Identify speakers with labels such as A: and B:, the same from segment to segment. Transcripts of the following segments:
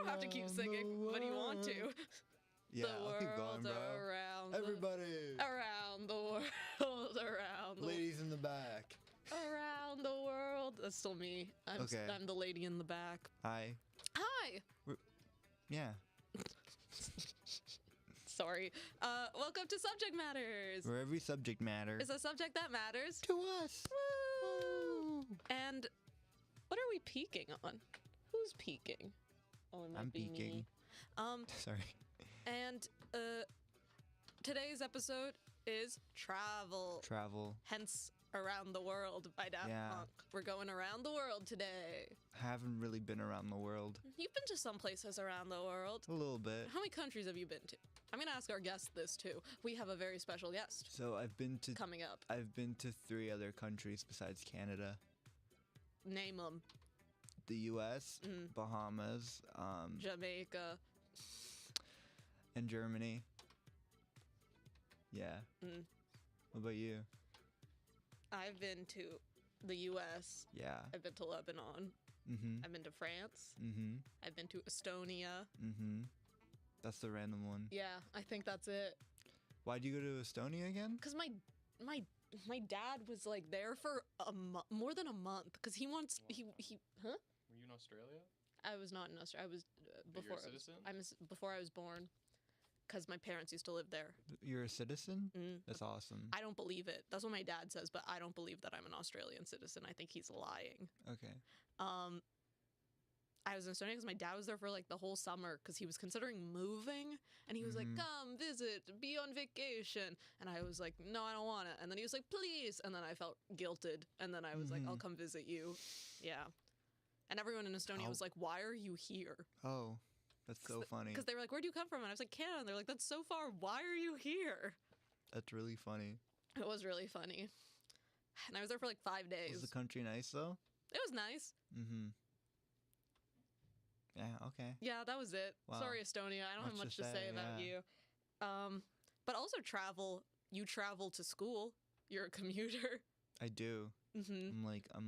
A: don't have to keep singing, but you want to.
B: Yeah,
A: The
B: I'll keep going,
A: world's
B: bro.
A: around
B: Everybody.
A: around the world, around the
B: Ladies in the back.
A: around the world. That's still me.
B: Okay.
A: I'm the lady in the back.
B: Hi.
A: Hi.
B: Yeah.
A: Sorry. Welcome to Subject Matters.
B: Where every subject matter
A: It's a subject that matters
B: to us.
A: Woo! And what are we peaking on? Who's peaking? Oh, it might
B: I'm
A: be
B: peeking.
A: me.
B: Sorry.
A: And today's episode is travel.
B: Travel.
A: Hence, Around the World by Daft Punk. We're going around the world today.
B: I haven't really been around the world.
A: You've been to some places around the world.
B: A little bit.
A: How many countries have you been to? I'm going to ask our guest this too. We have a very special guest
B: So I've been to
A: coming up.
B: I've been to 3 other countries besides Canada.
A: Name them.
B: The US, Bahamas,
A: Jamaica.
B: and Germany. Yeah. What about you?
A: I've been to the US.
B: Yeah.
A: I've been to Lebanon. I've been to France. I've been to Estonia.
B: That's the random one.
A: Yeah, I think that's it.
B: Why'd you go to Estonia again?
A: Because my dad was like there for more than a month because he wants huh?
C: Were you in Australia?
A: I was not in Australia. I was before.
C: you're a citizen?
A: Before I was born, because my parents used to live there.
B: You're a citizen? That's awesome.
A: I don't believe it. That's what my dad says, but I don't believe that I'm an Australian citizen. I think he's lying.
B: Okay.
A: I was in Estonia because my dad was there for like the whole summer because he was considering moving, and he was like, "Come visit, be on vacation," and I was like, "No, I don't want to." And then he was like, "Please," and then I felt guilted, and then I was like, "I'll come visit you." Yeah, and everyone in Estonia was like, "Why are you here?"
B: Oh, that's so funny.
A: Because they were like, "Where do you come from?" And I was like, "Canada." And they're like, "That's so far. Why are you here?"
B: That's really funny.
A: It was really funny, and I was there for like 5 days.
B: Was the country nice though?
A: It was nice.
B: Yeah, okay.
A: Yeah, that was it.
B: Wow.
A: Sorry, Estonia. I don't have much to say about you. But also travel. You travel to school. You're a commuter.
B: I do. I'm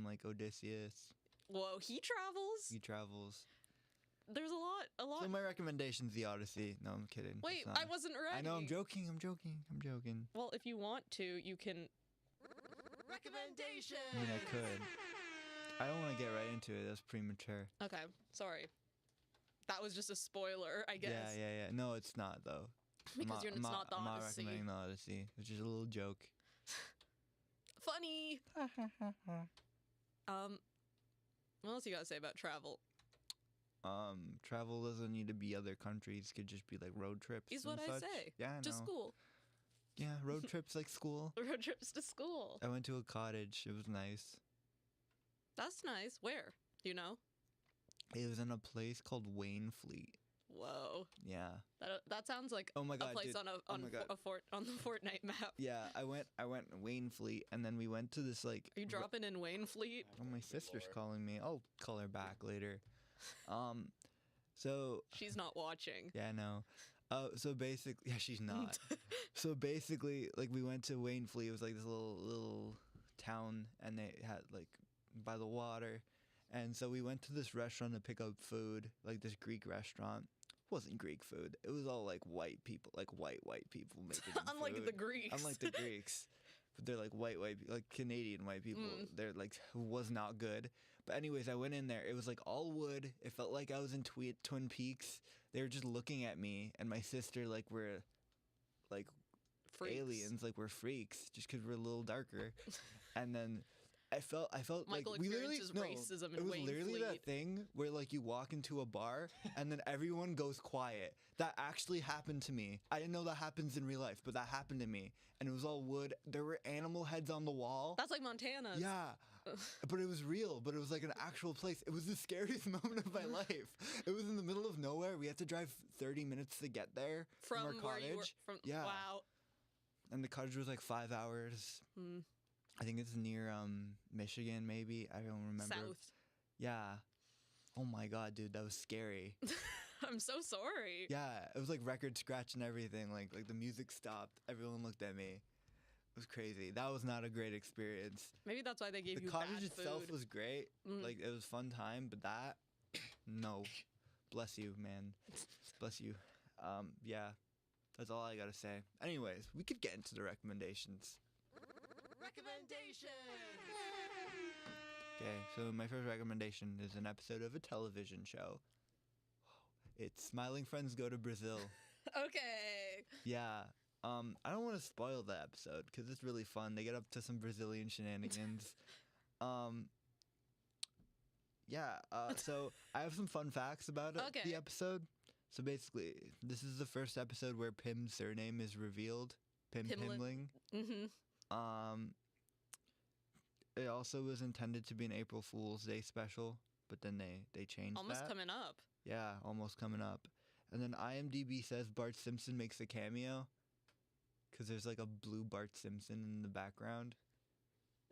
B: like Odysseus.
A: Whoa, he travels?
B: He travels.
A: There's a lot.
B: So my recommendation's The Odyssey. No, I'm kidding.
A: Wait,
B: It's not.
A: I wasn't ready.
B: I know, I'm joking.
A: Well, if you want to, you can...
B: I mean, I could. I don't want to get right into it. That's premature.
A: Okay, sorry. That was just a spoiler, I guess.
B: Yeah. No, it's not, though.
A: Because it's not the
B: I'm not
A: Odyssey.
B: recommending The Odyssey. It's just a little joke.
A: Funny! What else you gotta say about travel?
B: Travel doesn't need to be other countries. It could just be like road trips.
A: Is
B: and
A: what I
B: such.
A: say.
B: Yeah, I know.
A: To school.
B: Yeah, road trips like school.
A: Road trips to school.
B: I went to a cottage. It was nice.
A: That's nice. Where? Do you know?
B: It was in a place called Wainfleet.
A: Whoa.
B: Yeah.
A: That sounds like
B: Oh my God,
A: a place
B: dude.
A: on
B: Oh my God.
A: on the Fortnite map.
B: Yeah, I went Wainfleet, and then we went to this like.
A: Are you dropping in Wainfleet?
B: Oh, my sister's calling me. I'll call her back later. So.
A: She's not watching.
B: Yeah, no. So basically, yeah, she's not. So basically, like we went to Wainfleet. It was like this little town, and they had like by the water, and so we went to this restaurant to pick up food, like this Greek restaurant. It wasn't Greek food. It was all like white people, like white people making
A: Unlike
B: food.
A: the Greeks.
B: Unlike the Greeks. But they're like white, like Canadian white people. They're like, was not good. But anyways, I went in there. It was like all wood. It felt like I was in Twin Peaks. They were just looking at me and my sister like we're like
A: Freaks.
B: aliens, like we're freaks, just because we're a little darker. And then I felt
A: Michael
B: like we literally
A: experiences racism in
B: it was literally
A: Wainfleet.
B: that thing where like you walk into a bar and then everyone goes quiet. That actually happened to me. I didn't know that happens in real life, but that happened to me. And it was all wood. There were animal heads on the wall.
A: That's like Montana.
B: Yeah, but it was real. But it was like an actual place. It was the scariest moment of my life. It was in the middle of nowhere. We had to drive 30 minutes to get there from our
A: From
B: cottage.
A: where you were from.
B: Yeah.
A: Wow.
B: And the cottage was like 5 hours. I think it's near Michigan, maybe. I don't remember.
A: South.
B: Yeah. Oh my God, dude, that was scary.
A: I'm so sorry.
B: Yeah, it was like record scratch and everything. Like the music stopped. Everyone looked at me. It was crazy. That was not a great experience.
A: Maybe that's why they gave
B: The
A: you
B: cottage
A: bad
B: itself
A: food.
B: was great. Like it was a fun time, but that, no. Bless you, man. Bless you. Yeah, that's all I gotta say. Anyways, we could get into the recommendations. Okay, so my first recommendation is an episode of a television show. It's Smiling Friends Go to Brazil.
A: Okay.
B: Yeah. I don't want to spoil the episode because it's really fun. They get up to some Brazilian shenanigans. So I have some fun facts about
A: Okay.
B: the episode. So basically, this is the first episode where Pim's surname is revealed. Pimling.
A: Mm-hmm.
B: It also was intended to be an April Fool's Day special, but then they changed
A: Almost
B: that.
A: coming up.
B: Yeah, almost coming up. And then IMDb says Bart Simpson makes a cameo because there's like a blue Bart Simpson in the background.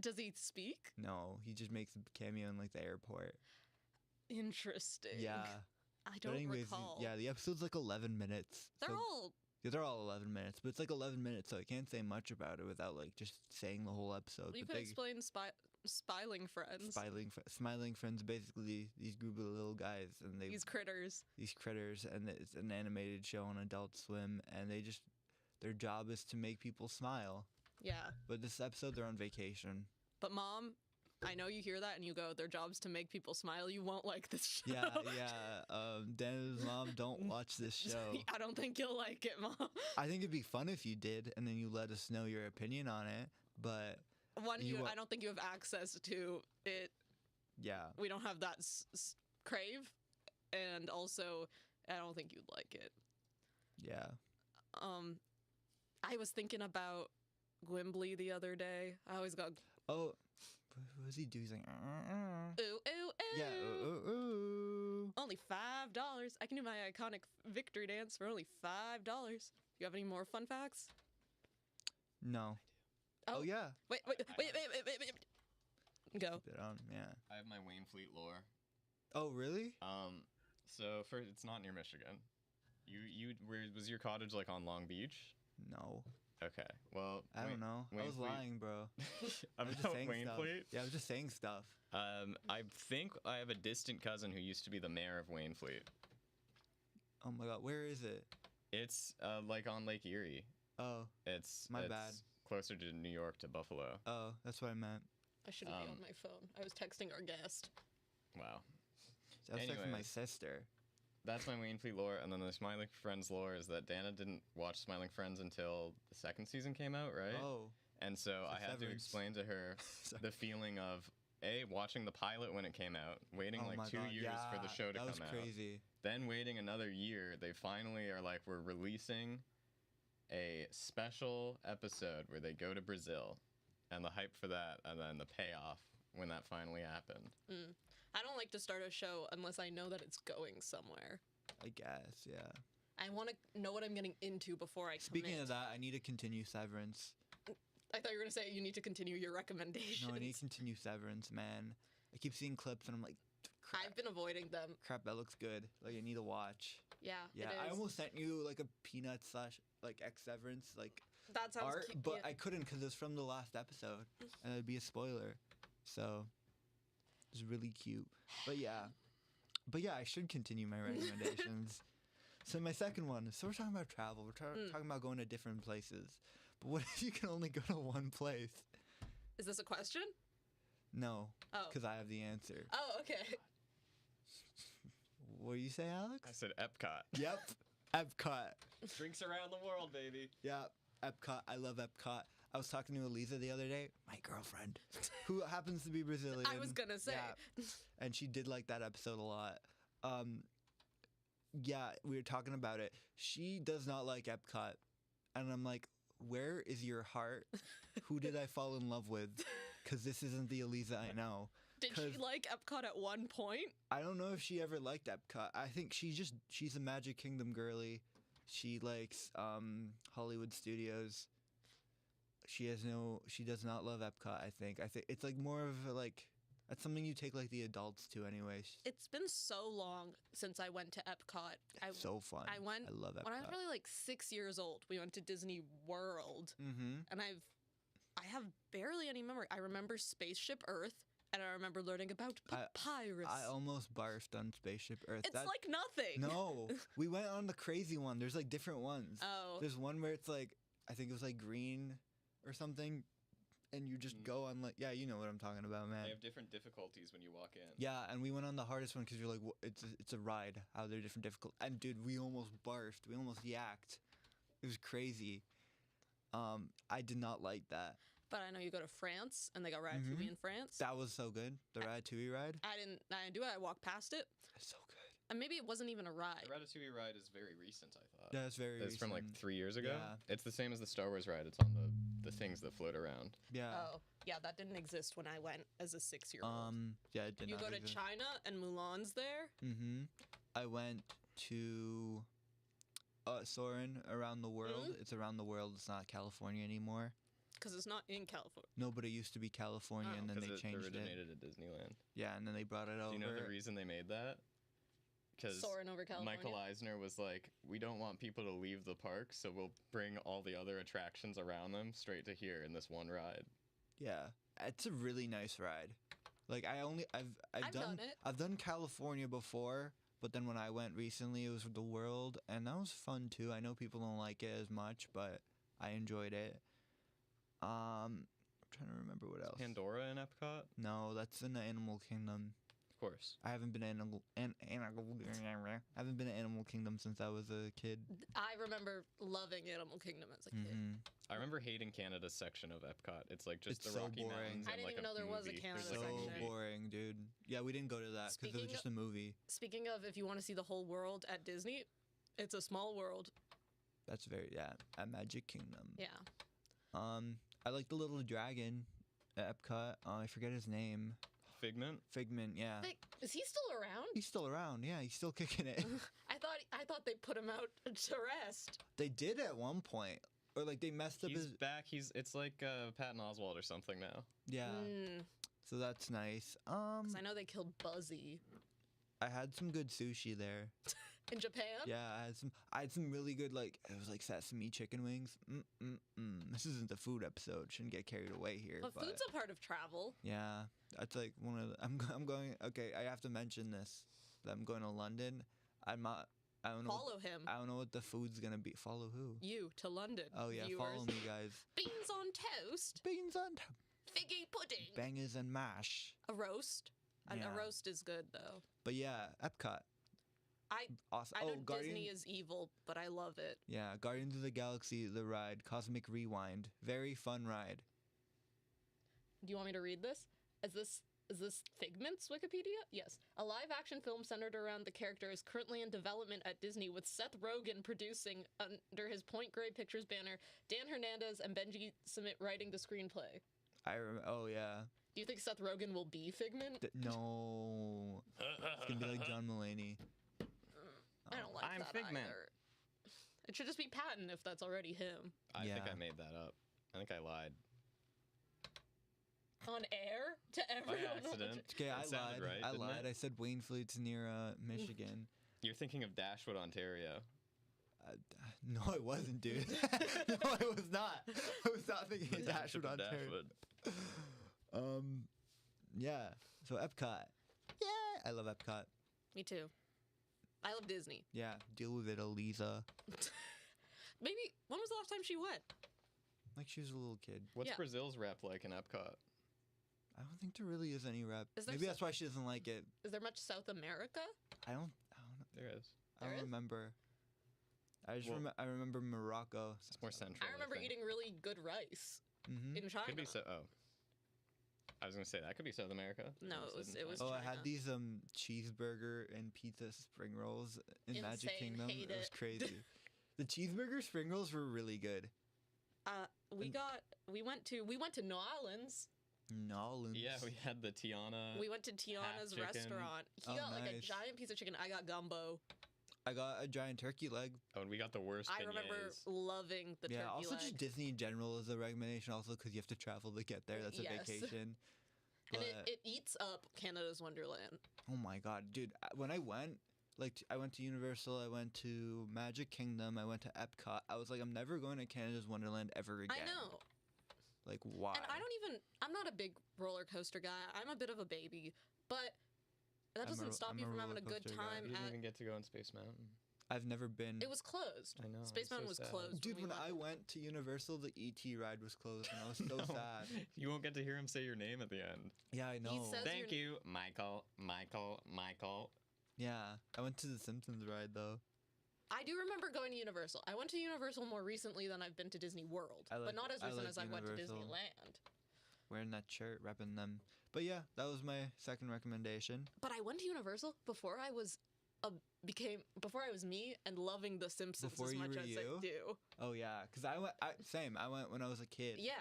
A: Does he speak?
B: No, he just makes a cameo in like the airport.
A: Interesting.
B: Yeah.
A: I
B: But
A: don't
B: anyways,
A: recall.
B: yeah, the episode's like 11 minutes. They're all 11 minutes, but it's like 11 minutes, so I can't say much about it without like just saying the whole episode.
A: You
B: But
A: could explain Spiling Friends.
B: Smiling Friends, basically these group of little guys, and
A: These critters.
B: and it's an animated show on Adult Swim, and their job is to make people smile.
A: Yeah.
B: But this episode, they're on vacation.
A: But Mom, I know you hear that and you go, their job's to make people smile. You won't like this show.
B: Yeah. Dan's mom, don't watch this show.
A: I don't think you'll like it, Mom.
B: I think it'd be fun if you did, and then you let us know your opinion on it. But
A: I don't think you have access to it.
B: yeah,
A: We don't have that crave, and also, I don't think you'd like it.
B: yeah.
A: I was thinking about Gwimbly the other day. I always go,
B: Oh, what was he doing? He's like,
A: ooh, ooh, ooh.
B: yeah, ooh.
A: Only $5. I can do my iconic victory dance for only $5. You have any more fun facts?
B: No.
A: Oh,
B: yeah.
A: Wait. Go.
B: Keep it on, yeah.
C: I have my Waynfleet lore.
B: Oh, really?
C: So it's not near Michigan. Was your cottage like on Long Beach?
B: No.
C: Okay. Well,
B: I don't know. I was
C: Waynfleet-
B: lying, bro. I was just
C: About
B: saying stuff.
C: Waynfleet?
B: Yeah, I was just saying stuff.
C: I think I have a distant cousin who used to be the mayor of Waynfleet.
B: Oh my god, where is it?
C: It's like on Lake Erie.
B: Oh,
C: It's
B: My bad.
C: Closer to New York to Buffalo.
B: oh, that's what I meant.
A: I shouldn't be on my phone. I was texting our guest.
C: Wow.
B: That was like from my
C: Anyways.
B: sister.
C: That's my Waynfleet lore, and then the Smiling Friends lore is that Dana didn't watch Smiling Friends until the second season came out, right?
B: Oh,
C: And so I had to
B: Severance.
C: explain to her
B: Sorry.
C: the feeling of watching the pilot when it came out, waiting
B: Oh
C: like
B: my
C: 2
B: God,
C: years for the
B: yeah,
C: show to
B: that
C: come
B: was
C: out.
B: crazy.
C: Then waiting another year, they finally are like, we're releasing a special episode where they go to Brazil, and the hype for that, and then the payoff when that finally happened.
A: I don't like to start a show unless I know that it's going somewhere.
B: I guess, yeah.
A: I want to know what I'm getting into before I
B: Speaking
A: commit.
B: of that, I need to continue Severance.
A: I thought you were going to say you need to continue your recommendations.
B: No, I need to continue Severance, man. I keep seeing clips and I'm like, crap,
A: I've been avoiding them.
B: that looks good. Like, I need to watch.
A: Yeah,
B: Yeah,
A: it
B: I
A: is.
B: almost sent you like a peanut / like X Severance like
A: That sounds
B: art,
A: cute.
B: but
A: yeah.
B: I couldn't because it's from the last episode, and it'd be a spoiler. So it's really cute. But yeah, I should continue my recommendations. So my second one. So we're talking about travel. We're talking about going to different places. But what if you can only go to one place?
A: Is this a question?
B: No,
A: Oh.
B: because I have the answer.
A: Oh, okay.
B: What do you say, Alex?
C: I said Epcot.
B: Yep, Epcot.
C: Drinks around the world, baby.
B: Yeah, Epcot. I love Epcot. I was talking to Eliza the other day, my girlfriend, who happens to be Brazilian.
A: I was going to say.
B: Yeah, and she did like that episode a lot. Yeah, we were talking about it. She does not like Epcot. And I'm like, where is your heart? Who did I fall in love with? Because this isn't the Eliza I know.
A: Did she
B: 'Cause
A: like Epcot at one point?
B: I don't know if she ever liked Epcot. I think she's a Magic Kingdom girly. She likes Hollywood Studios. She does not love Epcot, I think. I think it's like more of a, like, that's something you take like the adults to anyway.
A: It's been so long since I went to Epcot.
B: It's so fun.
A: I went
B: I love Epcot.
A: when I was probably like 6 years old. We went to Disney World,
B: Mm-hmm.
A: and I have barely any memory. I remember Spaceship Earth. And I remember learning about papyrus.
B: I almost barfed on Spaceship Earth.
A: It's like nothing.
B: No, we went on the crazy one. There's like different ones.
A: Oh.
B: There's one where it's like, I think it was like green or something, and you just go on like, yeah, you know what I'm talking about, man.
C: They have different difficulties when you walk in.
B: Yeah, and we went on the hardest one because you're like, it's a ride. How they're different difficult. And dude, we almost barfed. We almost yacked. It was crazy. I did not like that.
A: But I know you go to France, and they got Ratatouille in France.
B: That was so good. The Ratatouille ride.
A: I didn't do it. I walked past it.
B: It's so good.
A: And maybe it wasn't even a ride.
C: The Ratatouille ride is very recent, I thought.
B: Yeah, it's very
C: It's from like
B: recent.
C: 3 years ago.
B: Yeah.
C: It's the same as the Star Wars ride. It's on the things that float around.
B: Yeah.
A: Oh, yeah, that didn't exist when I went as a 6-year-old.
B: Yeah, it did
A: You
B: not
A: go to
B: exist.
A: China, and Mulan's there.
B: Mm-hmm. I went to Soarin' Around the World.
A: Mhm.
B: It's around the world. It's not California anymore.
A: Because it's not in California.
B: No, but it used to be California,
A: Oh.
B: and then they
C: Because it
B: changed it.
C: originated at Disneyland.
B: Yeah, and then they brought it over.
C: Do you know the reason they made that? Because
A: Soaring over California.
C: Michael Eisner was like, we don't want people to leave the park, so we'll bring all the other attractions around them straight to here in this one ride.
B: Yeah, it's a really nice ride. Like I've
A: done it.
B: I've done California before, but then when I went recently, it was the world, and that was fun too. I know people don't like it as much, but I enjoyed it. I'm trying to remember what else.
C: Pandora in Epcot?
B: No, that's in the Animal Kingdom.
C: Of course.
B: I haven't been to Animal Kingdom since I was a kid.
A: I remember loving Animal Kingdom as a kid.
B: Mm-hmm.
C: I remember hating Canada's section of Epcot. It's like just
B: It's
C: the
B: so
C: Rocky
B: boring.
C: Mountains.
A: I
C: and
A: didn't
C: like
A: even know there was a
C: movie.
A: Canada
C: There's
B: So
C: like a
A: section.
C: movie.
B: boring, dude. Yeah, we didn't go to that because it was
A: Speaking
B: just a movie.
A: Speaking of, if you want to see the whole world at Disney, it's a small world.
B: That's at Magic Kingdom.
A: Yeah.
B: I like the little dragon at Epcot. I forget his name.
C: Figment?
B: Figment, yeah.
A: Is he still around?
B: He's still around. Yeah, he's still kicking it.
A: I thought they put him out to rest.
B: They did at one point, or like they messed up
C: He's
B: his.
C: back. It's like Patton Oswalt or something now.
B: Yeah.
A: Mm,
B: So that's nice.
A: 'cause I know they killed Buzzy
B: I had some good sushi there.
A: in Japan.
B: Yeah, I had some really good it was like sesame chicken wings. This isn't the food episode. Shouldn't get carried away here.
A: But food's a part of travel.
B: Yeah, that's like one of the, I'm going. Okay, I have to mention this. That I'm going to London. I'm not. I don't know.
A: Follow him.
B: I don't know what the food's gonna be. Follow who?
A: You to London.
B: Oh yeah,
A: viewers.
B: follow me, guys.
A: Beans on toast.
B: Beans on top,
A: Figgy pudding.
B: bangers and mash.
A: A roast.
B: Yeah.
A: A roast is good though.
B: But yeah, Epcot. Awesome.
A: I know
B: Guardian.
A: Disney is evil, but I love it.
B: Yeah, Guardians of the Galaxy, the ride, Cosmic Rewind, very fun ride.
A: Do you want me to read this? Is this Figment's Wikipedia? Yes. A live-action film centered around the character is currently in development at Disney, with Seth Rogen producing under his Point Grey Pictures banner, Dan Hernandez and Benji Summit writing the screenplay.
B: Oh yeah.
A: Do you think Seth Rogen will be Figment?
B: No. It's gonna be like John Mulaney.
A: I don't like
C: I'm
A: that
C: Figment.
A: either. It should just be Patton if that's already him.
C: I think
B: Yeah.
C: I made that up. I think I lied.
A: On air to
C: By
A: everyone.
C: accident.
B: Okay,
C: It
B: I
C: sounded
B: lied.
C: right,
B: I
C: didn't
B: lied.
C: it?
B: I said Waynflete's near Michigan.
C: You're thinking of Dashwood, Ontario.
B: No, I wasn't, dude. No, I was not. I was not thinking of Dashwood, Ontario. Yeah. So Epcot. Yeah, I love Epcot.
A: Me too. I love Disney.
B: Yeah, deal with it, Eliza.
A: Maybe, when was the last time she went?
B: Like she was a little kid.
C: What's
A: Yeah.
C: Brazil's rep like in Epcot?
B: I don't think there really is any rep.
A: Is there
B: Maybe
A: so-
B: that's why she doesn't like it.
A: Is there much South America?
B: I don't
C: There is.
B: I don't
A: There is?
B: remember. I just
C: Well-
B: I remember Morocco.
C: It's more central.
A: I remember
C: think.
A: eating really good rice
B: Mm-hmm.
A: in China.
C: Could be so. Oh. I was gonna say that could be South America.
A: No,
C: I
A: it
C: said in
A: was
B: Oh,
C: China.
B: I had
A: China.
B: these cheeseburger and pizza spring rolls in Magic
A: Insane,
B: Kingdom.
A: hate
B: It was
A: it.
B: crazy. The cheeseburger spring rolls were really good.
A: We went to New Orleans.
B: Nolans.
C: Yeah, we had the Tiana.
A: We went to Tiana's
C: chicken.
A: restaurant. He
B: Oh,
A: got like a
B: nice.
A: giant piece of chicken. I got gumbo.
B: I got a giant turkey leg.
C: Oh, and we got the worst.
A: I remember
C: beignets.
A: loving the
B: Yeah,
A: turkey
B: also
A: leg.
B: just Disney in general is a recommendation. Also, because you have to travel to get there. That's a
A: Yes.
B: vacation.
A: And
B: But
A: it eats up Canada's Wonderland.
B: oh my god, dude! When I went, I went to Universal, I went to Magic Kingdom, I went to Epcot. I was like, I'm never going to Canada's Wonderland ever again.
A: I know.
B: Like, why?
A: And I'm not a big roller coaster guy. I'm a bit of a baby, but that doesn't stop
B: I'm
A: you
B: a
A: from having a
B: roller
A: good
B: coaster guy.
A: time
C: You didn't
A: at.
C: even get to go on Space Mountain.
B: I've never been.
A: It was closed.
C: I know.
A: Space
C: it's
A: Mountain
C: so
A: was
C: sad.
A: closed.
B: Dude,
A: we
B: when
A: went.
B: I went to Universal, the ET ride was closed, and I was so
C: No.
B: sad.
C: You won't get to hear him say your name at the end.
B: Yeah, I know.
A: says-
C: Thank you, Michael, Michael, Michael.
B: Yeah, I went to the Simpsons ride though.
A: I do remember going to Universal. I went to Universal more recently than I've been to Disney World, but not as recent as I went to
B: Universal.
A: Disneyland.
B: Wearing that shirt, repping them. But yeah, that was my second recommendation.
A: But I went to Universal before I was before I was me and loving The Simpsons
B: Before
A: as
B: you
A: much
B: were
A: as
B: you?
A: I do.
B: Oh yeah, because I went. I went when I was a kid.
A: Yeah,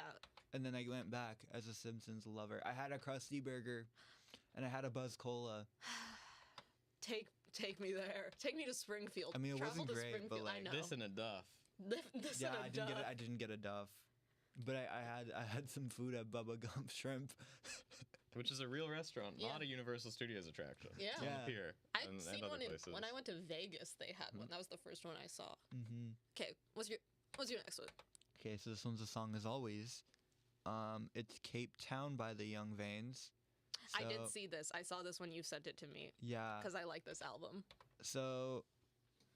B: And then I went back as a Simpsons lover. I had a Krusty Burger, and I had a Buzz Cola.
A: take me there. Take me to Springfield.
B: I mean, it
A: Travel
B: wasn't
A: to
B: great, but,
A: Springfield. I
B: like,
A: know.
C: This in a duff.
A: This
B: Yeah,
A: and a
B: I didn't get a Duff, but I had some food at Bubba Gump Shrimp.
C: Which is a real restaurant,
A: Yeah.
C: not a Universal Studios attraction.
A: Yeah.
C: It's on
B: Yeah.
C: the pier.
A: I've
C: and
A: seen
C: other
A: one
C: places.
A: when I went to Vegas. They had one. That was the first one I saw.
B: Mm-hmm.
A: Okay, what's your next one?
B: Okay, so this one's a song as always. It's Cape Town by the Young Vanes.
A: I did
B: So,
A: see this. I saw this when you sent it to me
B: Yeah.
A: because I like this album.
B: So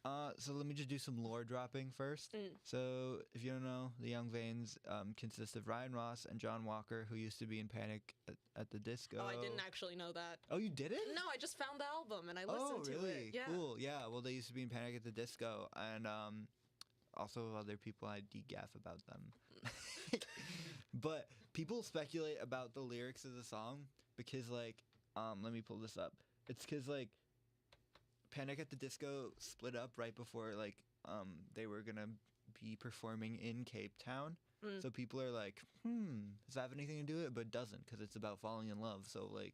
B: let me just do some lore dropping first.
A: Mm.
B: So if you don't know, the Young Vanes consist of Ryan Ross and John Walker, who used to be in Panic at the Disco.
A: Oh, I didn't actually know that.
B: Oh, you didn't?
A: No, I just found the album and I listened
B: Oh, really?
A: to it. Yeah.
B: Cool. Yeah. Well, they used to be in Panic at the Disco, and also other people I degaff about them. But people speculate about the lyrics of the song because, like, let me pull this up. It's because, like, Panic at the Disco split up right before, like, they were gonna be performing in Cape Town.
A: Mm.
B: So people are like, does that have anything to do with it? But it doesn't, because it's about falling in love. So, like,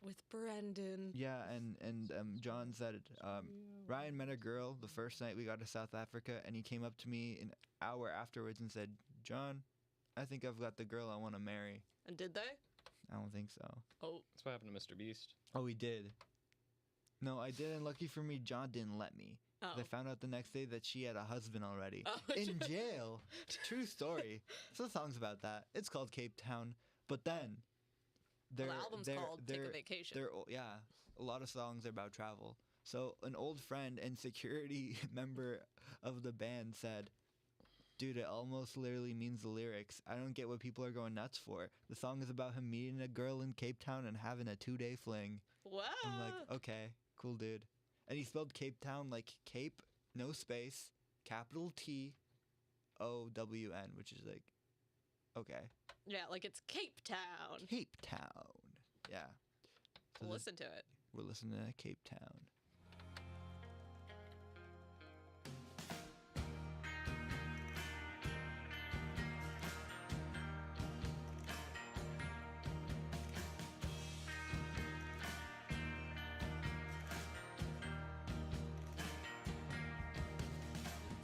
A: With Brendan.
B: yeah, and John said, Ryan met a girl the first night we got to South Africa, and he came up to me an hour afterwards and said, John, I think I've got the girl I want to marry.
A: And did they?
B: I don't think so.
A: Oh.
C: That's what happened to Mr. Beast.
B: Oh, he did. No, I did, and lucky for me, John didn't let me.
A: Oh.
B: I found out the next day that she had a husband already.
A: Oh,
B: in jail. True story. So the song's about that. It's called Cape Town. But then,
A: Well, the album's called Take a Vacation.
B: Yeah, a lot of songs are about travel. So an old friend and security member of the band said, dude, it almost literally means the lyrics. I don't get what people are going nuts for. The song is about him meeting a girl in Cape Town and having a 2-day fling.
A: Wow.
B: I'm like, okay, cool, dude. And he spelled Cape Town like Cape, no space, capital T-O-W-N, which is like, okay.
A: Yeah, like it's Cape Town.
B: Cape Town. Yeah. So
A: Listen to it.
B: we're listening to Cape Town.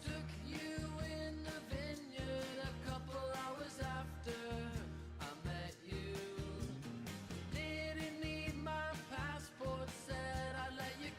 D: Took you in the vineyard a couple hours after I met you. Didn't need my passport, said I'd let you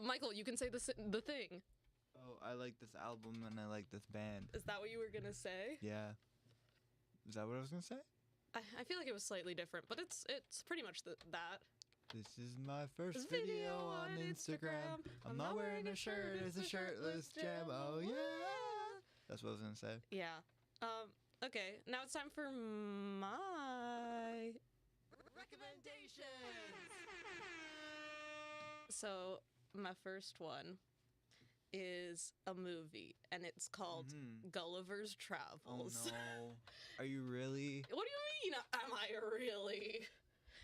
A: Michael, you can say the thing.
B: Oh, I like this album and I like this band.
A: Is that what you were gonna say?
B: Yeah. Is that what I was gonna say?
A: I feel like it was slightly different, but it's pretty much that.
B: This is my first
A: This
B: video on Instagram. I'm not wearing a shirt, it's a shirtless jam. Oh yeah. That's what I was gonna say.
A: Yeah. Okay, now it's time for my recommendations. So, my first one is a movie, and it's called Gulliver's
B: Oh
A: Travels.
B: no. Are you really?
A: What do you mean, am I really?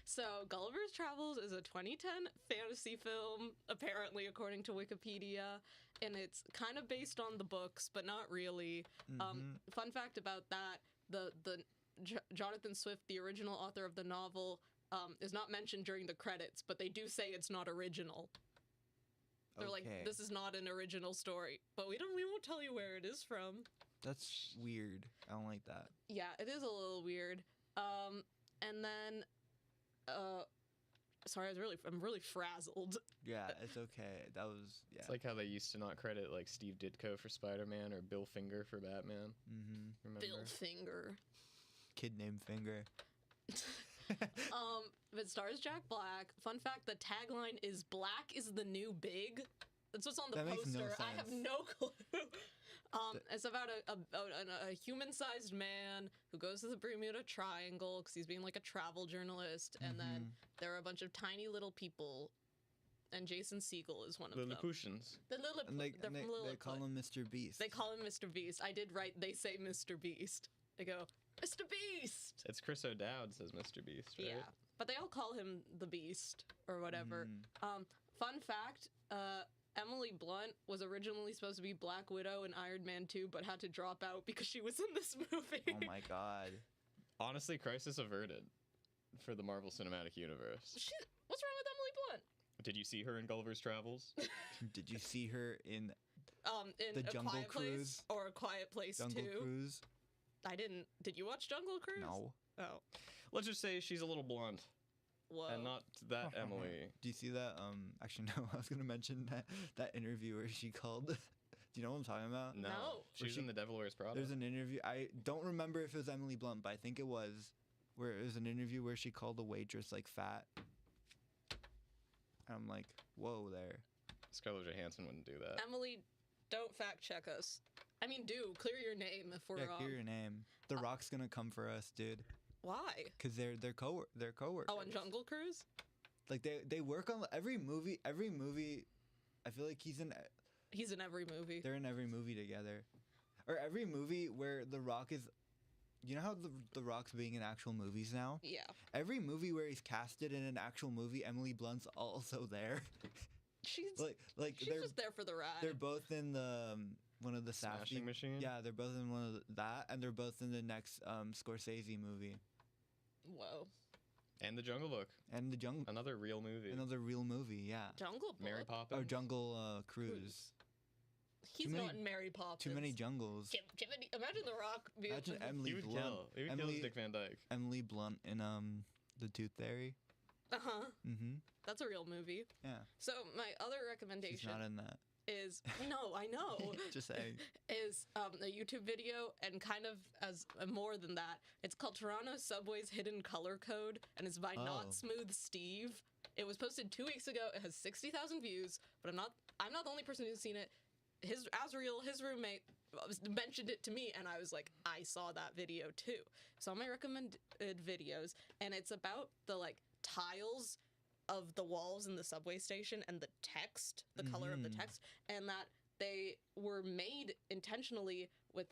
A: So, Gulliver's Travels is a 2010 fantasy film, apparently, according to Wikipedia, and it's kind of based on the books, but not really. Fun fact about that, Jonathan Swift, the original author of the novel, is not mentioned during the credits, but they do say it's not original. They're like, this is not an original story, but we won't tell you where it is from.
B: That's weird. I don't like that.
A: Yeah, it is a little weird. And then, sorry, I'm really frazzled.
B: Yeah, it's okay. That was
C: It's like how they used to not credit like Steve Ditko for Spider-Man or Bill Finger for Batman. Remember?
A: Bill Finger.
B: Kid named Finger.
A: It stars Jack Black. Fun fact, the tagline is "Black is the new big." That's what's on the
B: That makes
A: poster.
B: no
A: I have
B: sense.
A: no clue. It's about a human-sized man who goes to the Bermuda Triangle because he's being like a travel journalist, and then there are a bunch of tiny little people, and Jason Segel is one of them.
C: Lilliputians.
A: The Lilliput.
B: And
A: They're from
B: they
A: Lilliput.
B: call him Mr. Beast.
A: They call him Mr. Beast. I did write. They say Mr. Beast. They go, Mr. Beast.
C: It's Chris O'Dowd says Mr. Beast, right?
A: Yeah, but they all call him the Beast or whatever. Fun fact, Emily Blunt was originally supposed to be Black Widow in Iron Man 2, but had to drop out because she was in this movie.
B: Oh my god.
C: Honestly, crisis averted for the Marvel Cinematic Universe.
A: What's wrong with Emily Blunt?
C: Did you see her in Gulliver's Travels?
B: Did you see her in
A: In
B: The
A: A
B: Jungle
A: Quiet Place
B: Cruise?
A: or A Quiet Place
B: Jungle
A: 2?
B: Cruise?
A: I didn't. Did you watch Jungle Cruise?
B: No.
A: Oh.
C: Let's just say she's a little blunt.
A: Whoa.
C: And not that Emily.
B: Do you see that? Actually, no. I was gonna mention that interview where she called. Do you know what I'm talking about?
C: No.
A: No.
C: She's in The Devil Wears Prada.
B: There's an interview. I don't remember if it was Emily Blunt, but I think it was. Where it was an interview where she called the waitress like fat. And I'm like, whoa, there.
C: Scarlett Johansson wouldn't do that.
A: Emily, don't fact check us. I mean, do clear your name if we're
B: Yeah, clear your name. The Rock's gonna come for us, dude.
A: Why?
B: Cause they're coworkers.
A: Oh, on Jungle Cruise?
B: Like they work on every movie. Every movie, I feel like he's in.
A: He's in every movie.
B: They're in every movie together, or every movie where The Rock is. You know how the Rock's being in actual movies now?
A: Yeah.
B: Every movie where he's casted in an actual movie, Emily Blunt's also there.
A: She's
B: She's
A: just there for the ride.
B: they're both in the one of the
C: Smashing Machine?
B: Yeah, they're both in one of that, and they're both in the next Scorsese movie
A: Whoa.
C: And The Jungle Book.
B: and the jungle.
C: Another real movie.
B: Another real movie, yeah.
A: Jungle Book?
C: Mary Poppins.
B: Or Jungle Cruise.
A: He's
B: Too many-
A: not in Mary Poppins.
B: Too many jungles.
A: Imagine The Rock being...
B: Imagine Emily
C: He would
B: Blunt.
C: kill. He would kill as Dick Van Dyke.
B: Emily Blunt in The Tooth Fairy.
A: Uh-huh.
B: Mm-hmm.
A: That's a real movie.
B: Yeah.
A: So my other
B: She's
A: recommendation
B: not in that.
A: is... No, I know.
B: Just saying.
A: Is a YouTube video, and kind of as more than that, it's called Toronto Subway's Hidden Color Code, and it's by
B: Oh.
A: Not Smooth Steve. It was posted 2 weeks ago. It has 60,000 views, but I'm not the only person who's seen it. His roommate mentioned it to me, and I was like, I saw that video too. So on my recommended videos, and it's about the like tiles of the walls in the subway station and the text, the color of the text, and that they were made intentionally with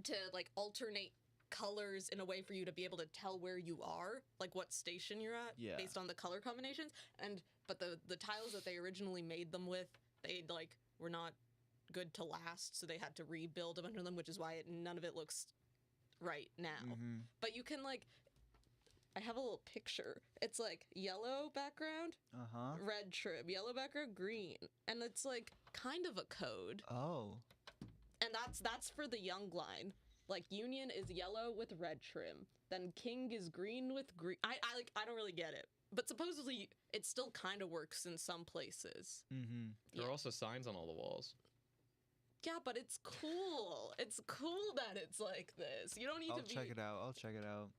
A: to alternate colors in a way for you to be able to tell where you are, like what station you're at,
B: Yeah.
A: based on the color combinations. But the tiles that they originally made them with, they were not good to last, so they had to rebuild a bunch of them, which is why none of it looks right now. But you can I have a little picture. It's yellow background,
B: Uh-huh.
A: red trim, yellow background, green, and it's kind of a code.
B: Oh.
A: And that's for the young line. Union is yellow with red trim. Then King is green with green. I don't really get it, but supposedly it still kind of works in some places.
B: Mm-hmm.
C: There are
A: Yeah.
C: also signs on all the walls.
A: Yeah, but it's cool. It's cool that it's like this. You don't need
B: I'll
A: to be.
B: check it out. I'll check it out.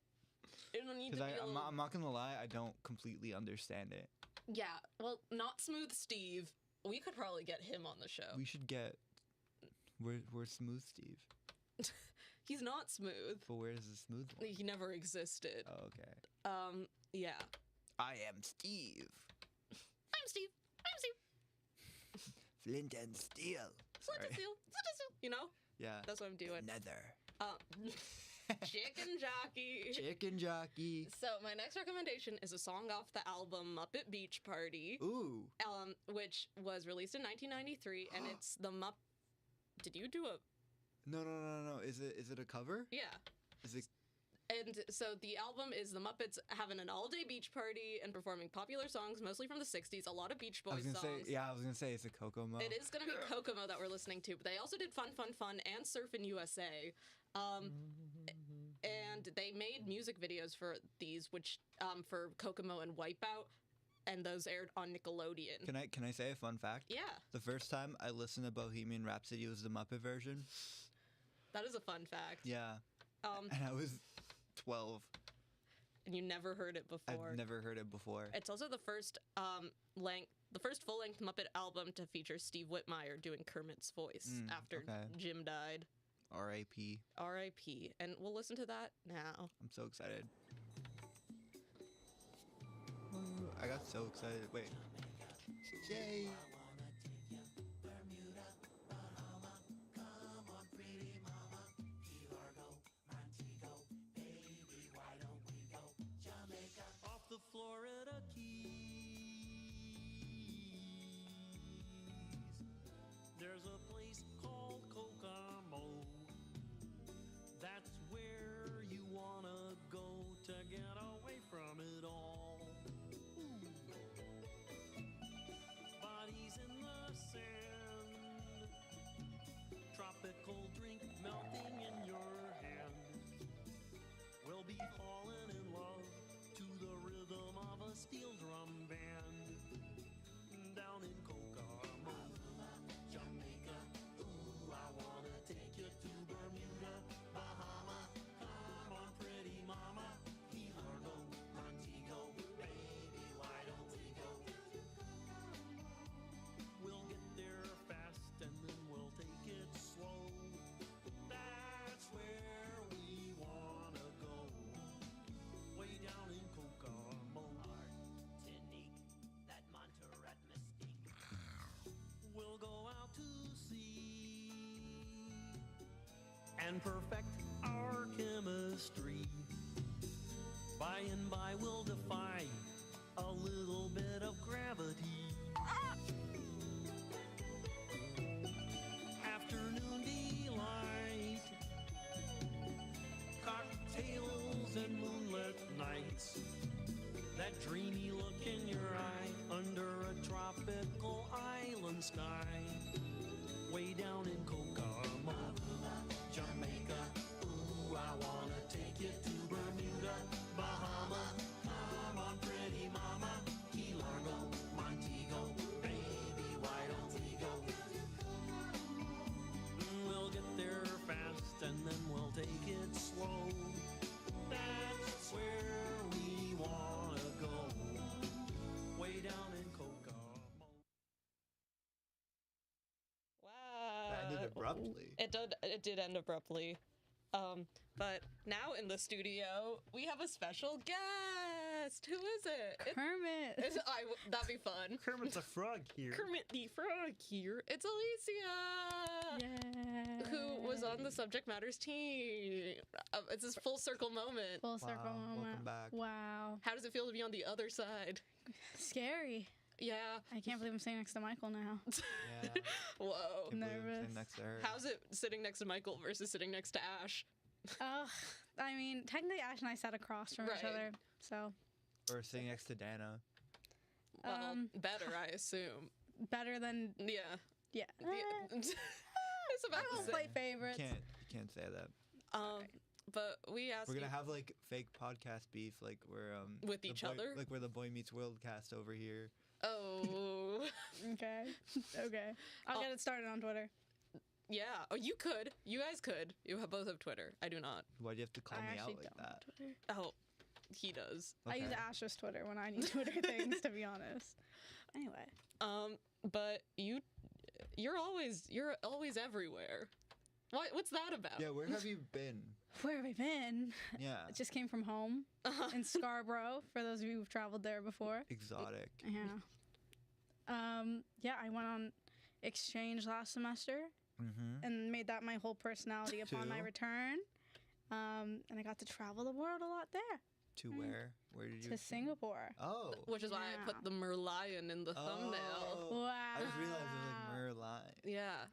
A: You don't need to
B: Because
A: be.
B: I'm not gonna lie, I don't completely understand it.
A: Yeah, well, not Smooth Steve. We could probably get him on the show.
B: We should get. Where's Smooth Steve?
A: He's not smooth.
B: But where's the smooth one?
A: He never existed.
B: Oh, okay.
A: Yeah.
B: I am Steve.
A: I'm Steve. I'm Steve.
B: Flint and Steel.
A: Flint and Steel. Flint and Steel. You know?
B: Yeah.
A: That's what I'm doing.
B: Nether.
A: Chicken Jockey.
B: Chicken Jockey.
A: So my next recommendation is a song off the album Muppet Beach Party,
B: Ooh.
A: which was released in 1993, and it's the Did you do a?
B: No. Is it a cover?
A: Yeah.
B: Is it?
A: And so the album is the Muppets having an all-day beach party and performing popular songs, mostly from the 60s, a lot of Beach Boys songs.
B: I was gonna say it's a Kokomo.
A: It is going to be Kokomo that we're listening to, but they also did Fun, Fun, Fun and Surfin' USA. And they made music videos for these, which for Kokomo and Wipeout, and those aired on Nickelodeon.
B: Can I say a fun fact?
A: Yeah,
B: The first time I listened to Bohemian Rhapsody was the Muppet version.
A: that is a fun fact.
B: Yeah. And I was 12.
A: And you never heard it before.
B: I've never heard it before.
A: It's also the first full-length Muppet album to feature Steve Whitmire doing Kermit's voice after
B: okay.
A: Jim died.
B: R.I.P.
A: R.I.P. And we'll listen to that now.
B: I'm so excited. I got so excited. Wait. Yay.
D: Off the Florida Keys, there's a place called Kokomo. That's where you wanna go to get away from it all. Bodies in the sand, tropical drink melting in your hand. We'll be falling in love to the rhythm of a steel drum band. Down in Kokomo, Jamaica. Ooh, I wanna take you to Bermuda, Bahama. Come on, pretty mama. Key Largo, Montego. Baby, why don't we go? We'll get there fast and then we'll take it slow. That's where we wanna go. Way down in Kokomo. Martinique, that Montserrat mystique. We'll go out to sea and perfect our chemistry. By and by we'll defy a little bit of gravity. Afternoon delight, cocktails and moonlit nights. That dreamy look in your eye under a tropical island sky. Way down in Kokomo, Jamaica. Ooh, I wanna take you to Bermuda, Bahama. Come on, pretty mama. Key Largo, Montego. Baby, why don't we go? We'll get there fast and then we'll take it slow. That's where we wanna go. Way down in Kokomo.
A: Wow.
B: That ended abruptly.
A: It did end abruptly. But now in the studio, we have a special guest. Who is it?
E: Kermit.
A: That'd be fun.
F: Kermit's a frog here.
A: Kermit the Frog here. It's Alicia,
E: Yeah.
A: who was on the Subject Matters team. It's this full circle moment.
E: Full circle
B: Wow,
E: moment.
B: welcome back.
E: Wow.
A: How does it feel to be on the other side?
E: Scary.
A: Yeah.
E: I can't believe I'm sitting next to Michael now.
B: Yeah.
A: Whoa.
B: Can't believe I'm
E: Nervous.
B: sitting next to her.
A: How's it sitting next to Michael versus sitting next to Ash?
E: I mean, technically Ash and I sat across from each
A: Right.
E: other, so
B: Or sitting next to Dana.
A: Well, better, I assume.
E: better than
A: Yeah.
E: yeah.
A: It's about
E: I
A: the
E: will
A: same.
E: play favorites.
B: You can't say that.
A: but we asked
B: We're
A: you
B: gonna have like fake podcast beef, like where
A: with
B: the
A: each
B: boy,
A: other.
B: like where the Boy Meets World cast over here.
A: Oh,
E: Okay. Okay. I'll
A: Oh.
E: get it started on Twitter.
A: yeah. Oh, you could. You guys could. Both have Twitter. I do not.
B: Why do you have to call
E: I
B: me out
E: actually
B: like
E: don't
B: that?
E: have Twitter.
A: Oh, he does.
E: I use
B: Okay.
E: Ash's Twitter when I need Twitter things, to be honest. Anyway.
A: But you're always everywhere. What's that about?
B: Yeah, where have you been?
E: Where have I been?
B: Yeah,
E: I just came from home in Scarborough, for those of you who've traveled there before.
B: exotic.
E: Yeah. Yeah, I went on exchange last semester
B: Mm-hmm.
E: and made that my whole personality upon my
B: To?
E: return. And I got to travel the world a lot there.
B: To where? Where did you?
E: To Singapore.
B: Oh.
A: Which is why I put
E: Yeah.
A: the Merlion in the thumbnail.
B: Oh.
E: Wow.
B: I just realized it was like Merlion.
A: Yeah.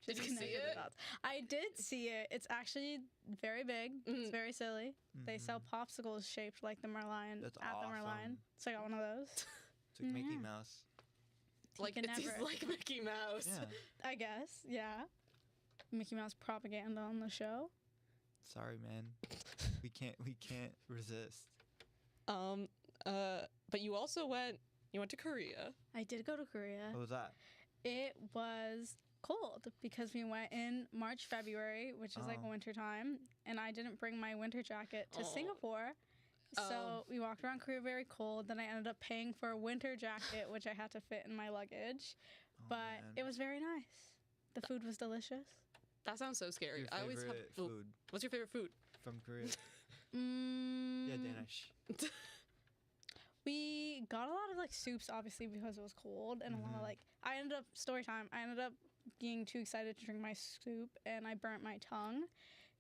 A: Did you see
E: Connected the
A: it?
E: dots. I did see it. It's actually very big. It's
A: Mhm.
E: very silly. They sell popsicles shaped like the Merlion
B: That's
E: at the Merlion.
B: awesome.
E: So I got one of those.
B: It's like Mickey
E: Yeah.
B: Mouse.
A: Like
E: can
A: it's
E: never-
A: like Mickey Mouse.
B: Yeah.
E: I guess. Yeah. Mickey Mouse propaganda on the show.
B: Sorry, man. We can't resist.
A: But you also went to Korea.
E: I did go to Korea.
B: What was that?
E: It was cold because we went in March, February, which is like
B: Oh.
E: winter time, and I didn't bring my winter jacket to
A: Oh.
E: Singapore. So we walked around Korea very cold. Then I ended up paying for a winter jacket, which I had to fit in my luggage.
B: Oh,
E: But
B: man.
E: it was very nice. The food was delicious.
A: That sounds so scary.
B: Your
A: I always have.
B: favorite
A: oh,
B: food
A: what's your favorite food?
B: from Korea?
E: Mm,
B: Yeah, Danish.
E: We got a lot of like soups, obviously, because it was cold, and a lot of like. I ended up story time. I ended up being too excited to drink my soup, and I burnt my tongue,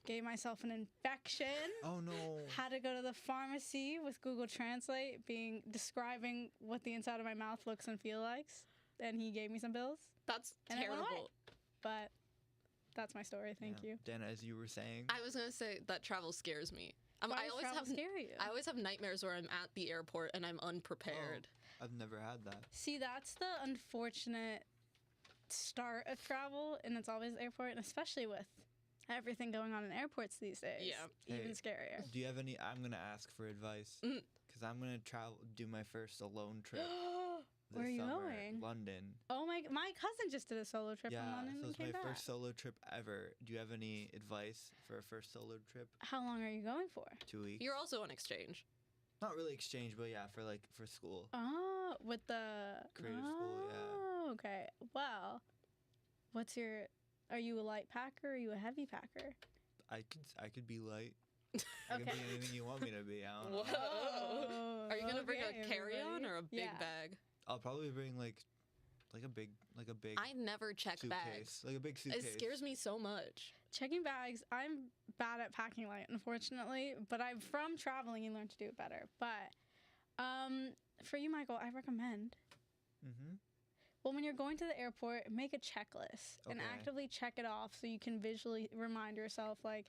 E: gave myself an infection.
B: Oh no.
E: Had to go to the pharmacy with Google Translate, describing what the inside of my mouth looks and feel like, and he gave me some pills.
A: That's
E: And it went away.
A: terrible.
E: But that's my story. Thank
B: Yeah.
E: you.
B: Dana, as you were saying.
A: I was gonna say that travel scares me.
E: Why
A: I
E: does
A: always
E: travel
A: have
E: scare you?
A: I always have nightmares where I'm at the airport and I'm unprepared.
B: I've never had that.
E: See, that's the unfortunate start of travel, and it's always the airport, and especially with everything going on in airports these days.
A: Yeah.
E: Even
B: Hey.
E: scarier.
B: Do you have any? I'm gonna ask for advice
A: Mm.
B: because I'm gonna do my first alone trip.
E: Where are
B: this
E: you
B: summer,
E: going?
B: London.
E: Oh my cousin just did a solo trip in
B: Yeah,
E: London
B: so
E: and
B: it's my
E: came back.
B: first solo trip ever. Do you have any advice for a first solo trip?
E: How long are you going for?
B: 2 weeks.
A: You're also on exchange.
B: Not really exchange, but yeah, for school.
E: Oh, with the
B: Creative school, yeah.
E: Oh, okay. Well, are you a light packer or are you a heavy packer?
B: I could be light. I can
E: Okay.
B: be anything you want me to be. I don't know.
A: Whoa. Are you gonna bring
E: okay,
A: a carry-on
E: everybody.
A: or a big
E: Yeah.
A: bag?
B: I'll probably bring like a big
A: I never check
B: suitcase,
A: bags.
B: like a big suitcase.
A: It scares me so much.
E: Checking bags, I'm bad at packing light, unfortunately, but I'm from traveling, you learn to do it better. But for you, Michael, I recommend,
B: Mm-hmm.
E: well, when you're going to the airport, make a checklist and
B: Okay.
E: actively check it off so you can visually remind yourself, like,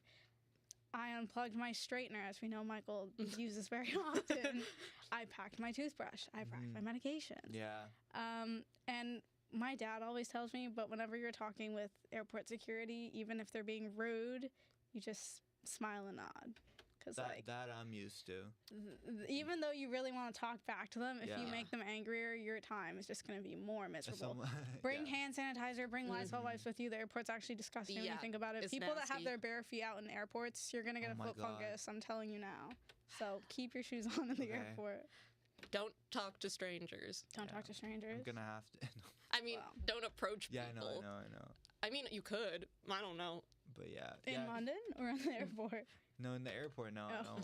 E: I unplugged my straightener, as we know Michael uses very often. I packed my toothbrush. I packed my medication.
B: Yeah.
E: And my dad always tells me, but whenever you're talking with airport security, even if they're being rude, you just smile and nod. Because,
B: That I'm used to.
E: even though you really want to talk back to them, if you
B: Yeah.
E: make them angrier, your time is just going to be more
B: As
E: miserable.
B: someone-
E: Bring
B: yeah.
E: hand sanitizer, bring Lysol wipes with you. The airport's actually disgusting when you
A: Yeah,
E: think about it.
A: it's
E: People that have
A: nasty.
E: their bare feet out in airports, you're going to get
B: Oh
E: a
B: my
E: foot
B: God.
E: fungus. I'm telling you now. So keep your shoes on in the
B: Okay.
E: airport.
A: Don't talk to strangers.
E: Don't
B: Yeah.
E: talk to strangers.
B: I'm gonna have to.
A: I mean,
E: Wow.
A: don't approach
B: yeah,
A: people.
B: I know.
A: I mean, you could. I don't know.
B: But yeah.
E: In
B: yeah.
E: London or in the airport?
B: No, in the airport. No, I
E: Oh.
B: don't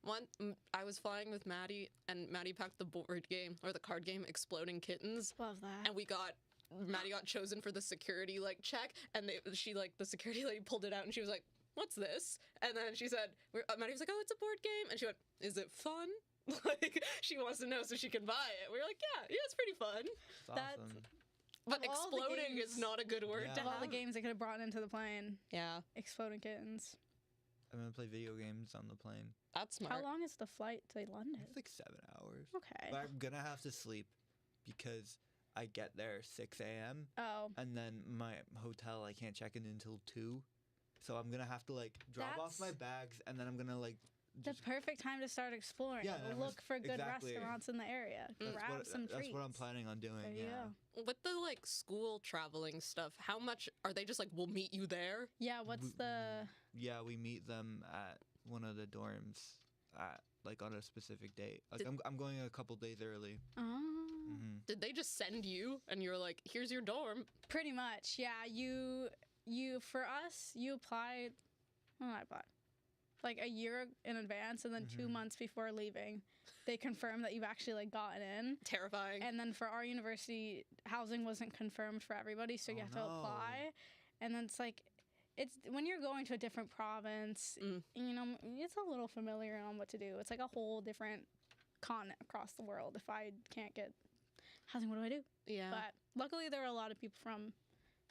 B: wanna.
A: I was flying with Maddie, and Maddie packed the board game or the card game Exploding Kittens,
E: Love that.
A: and Maddie got chosen for the security check, and the security lady pulled it out, and she was like, "What's this?" And then she said, Maddie was like, "Oh, it's a board game," and she went, "Is it fun?" Like she wants to know so she can buy it. We were like, "Yeah, it's pretty fun."
B: It's
E: That's-
B: awesome.
A: But
E: Of all the
A: exploding
E: games-
A: is not a good word
B: Yeah.
A: to
E: Of all the
A: have.
E: games they could have brought into the plane,
A: Yeah,
E: Exploding Kittens.
B: I'm gonna play video games on the plane.
A: that's smart.
E: How long is the flight to London?
B: It's like 7 hours.
E: Okay.
B: But I'm gonna have to sleep because I get there 6 a.m.
E: Oh,
B: and then my hotel I can't check in until 2. So I'm gonna have to like drop off my
E: That's-
B: bags, and then I'm gonna like
E: The
B: just
E: perfect time to start exploring.
B: Yeah, and I'm
E: Look for good
B: exactly.
E: restaurants in the area. Grab some treats.
B: that's what I'm planning on doing.
E: There you
B: yeah.
E: go.
A: With the like school traveling stuff, how much are they just like, we'll meet you there?
E: Yeah, what's the...
B: Yeah, we meet them at one of the dorms at like on a specific date. Like
A: Did-
B: I'm going a couple days early.
E: Oh.
B: Hmm.
A: Did they just send you and you're like, here's your dorm?
E: Pretty much, yeah. For us, you applied... When did I apply? Like a year in advance, and then 2 months before leaving, they confirm that you've actually like gotten in.
A: Terrifying.
E: And then for our university, housing wasn't confirmed for everybody, so you
B: Oh,
E: have to
B: no.
E: apply. And then it's like, it's when you're going to a different province, you know, it's a little familiar on what to do. It's like a whole different continent across the world. If I can't get housing, what do I do?
A: Yeah.
E: But luckily, there were a lot of people from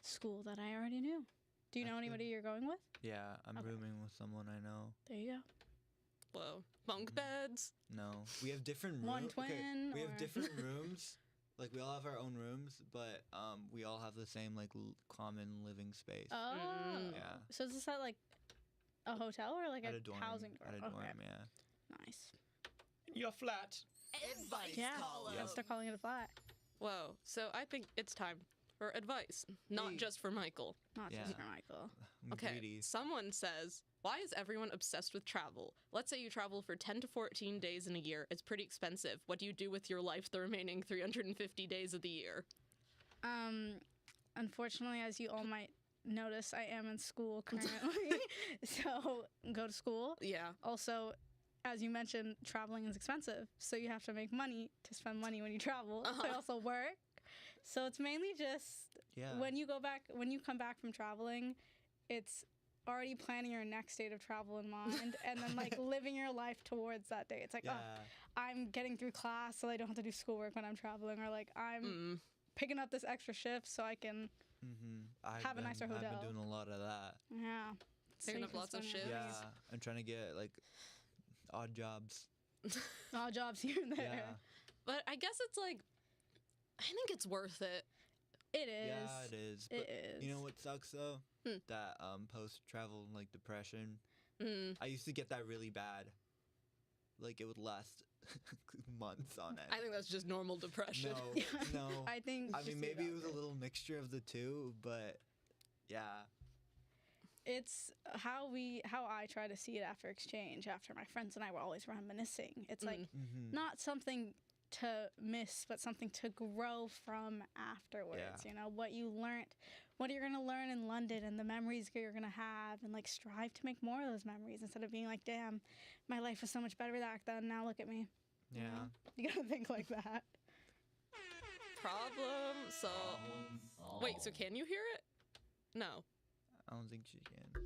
E: school that I already knew. Do you know
B: That's good.
E: anybody you're going with?
B: Yeah, I'm
E: Okay.
B: rooming with someone I know.
E: There you go.
A: Whoa. Bunk beds?
B: No, we have different rooms.
E: One twin,
B: we
E: or-
B: have different rooms. Like we all have our own rooms, but we all have the same like common living space.
E: Oh.
B: Yeah.
E: So is this at like a hotel or like
B: At
E: a
B: a dorm.
E: housing dorm?
B: At a dorm,
E: Okay.
B: yeah.
E: Nice.
C: Your flat.
A: Advice
E: Yeah.
B: Yep.
E: Let's start calling it a flat.
A: Whoa. So I think it's time for advice, not
B: Hey.
A: just for Michael.
E: Not
B: Yeah.
E: just for Michael.
B: I'm
A: Okay.
B: greedy.
A: Someone says, why is everyone obsessed with travel? Let's say you travel for 10 to 14 days in a year. It's pretty expensive. What do you do with your life the remaining 350 days of the year?
E: Unfortunately, as you all might notice, I am in school currently. So go to school.
A: Yeah.
E: Also, as you mentioned, traveling is expensive. So you have to make money to spend money when you travel. So I
A: Uh-huh.
E: also work. So it's mainly just
B: Yeah.
E: when you come back from traveling, it's already planning your next date of travel in mind and then like living your life towards that day. It's like,
B: Yeah.
E: oh, I'm getting through class so I don't have to do schoolwork when I'm traveling, or like I'm picking up this extra shift so I can, Have a nicer
B: I've
E: hotel.
B: been doing a lot of that.
E: yeah. so
A: Picking
E: you
A: up
E: can
A: lots of
E: spend your
A: shifts.
B: Yeah.
E: money.
B: I'm trying to get like odd jobs.
E: Odd jobs here and there.
B: Yeah.
A: But I guess it's like, I think it's worth it.
E: It is.
B: Yeah, it is. But
E: It is.
B: you know what sucks though?
A: Hmm.
B: That post travel like depression.
A: Mm.
B: I used to get that really bad. Like it would last months on end.
A: I think that's just normal depression.
B: No.
E: I think.
B: I mean, maybe it was a little mixture of the two, but yeah.
E: It's how I try to see it after exchange. After my friends and I were always reminiscing. It's like not something to miss, but something to grow from afterwards.
B: Yeah.
E: You know, what you learned, what you're gonna learn in London, and the memories you're gonna have, and like strive to make more of those memories instead of being like, damn, my life was so much better back then. Now look at me.
B: Yeah.
E: You gotta think like that.
A: Problem solved. Wait, so can you hear it? No.
B: I don't think she can.